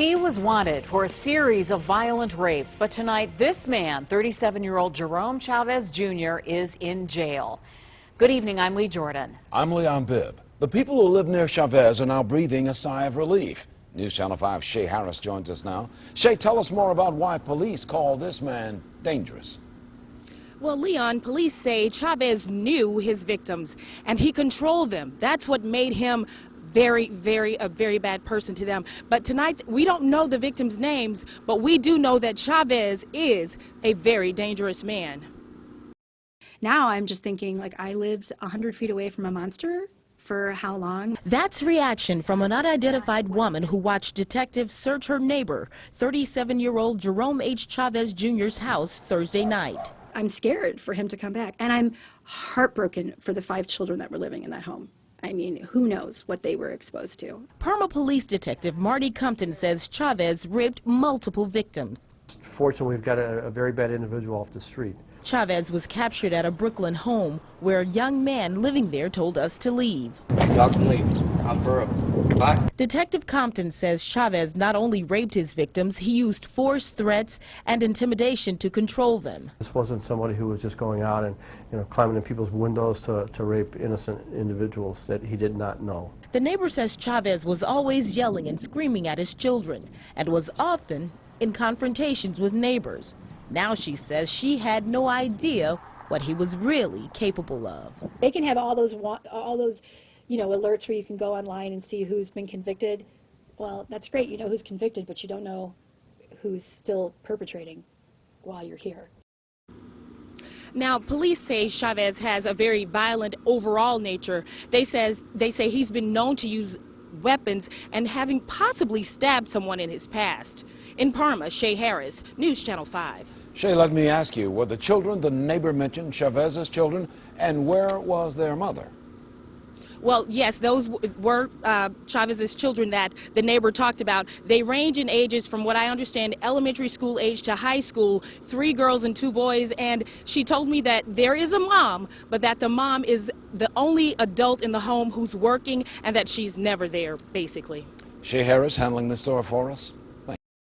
He was wanted for a series of violent rapes, but tonight this man, 37-year-old Jerome Chavez Jr., is in jail. Good evening, I'm Lee Jordan. I'm Leon Bibb. The people who live near Chavez are now breathing a sigh of relief. News Channel 5's Shay Harris joins us now. Shay, tell us more about why police call this man dangerous. Well, Leon, police say Chavez knew his victims and he controlled them. That's what made him a very bad person to them. But tonight, we don't know the victims' names, but we do know that Chavez is a very dangerous man. Now I'm just thinking, like, I lived 100 feet away from a monster for how long? That's reaction from an unidentified woman who watched detectives search her neighbor, 37-year-old Jerome H. Chavez Jr.'s house Thursday night. I'm scared for him to come back, and I'm heartbroken for the 5 children that were living in that home. I mean, who knows what they were exposed to. Parma police detective MARTY COMPTON says Chavez raped multiple victims. Fortunately, we've got a very bad individual off the street. Chavez was captured at a Brooklyn home where a young man living there told us to leave. Y'all can leave. I'm for bye. Detective Compton says Chavez not only raped his victims, he used force, threats, and intimidation to control them. This wasn't somebody who was just going out and, climbing in people's windows to rape innocent individuals that he did not know. The neighbor says Chavez was always yelling and screaming at his children and was often in confrontations with neighbors. Now she says she had no idea what he was really capable of. They can have all those alerts where you can go online and see who's been convicted. Well, that's great. You know who's convicted, but you don't know who's still perpetrating while you're here. Now, police say Chavez has a very violent overall nature. They say he's been known to use weapons and having possibly stabbed someone in his past. In Parma, Shay Harris, News Channel 5. Shay, let me ask you, were the children the neighbor mentioned Chavez's children, and where was their mother? Well, yes, those were Chavez's children that the neighbor talked about. They range in ages from what I understand, elementary school age to high school, 3 girls and 2 boys. And she told me that there is a mom, but that the mom is the only adult in the home who's working and that she's never there, basically. Shay Harris handling the story for us.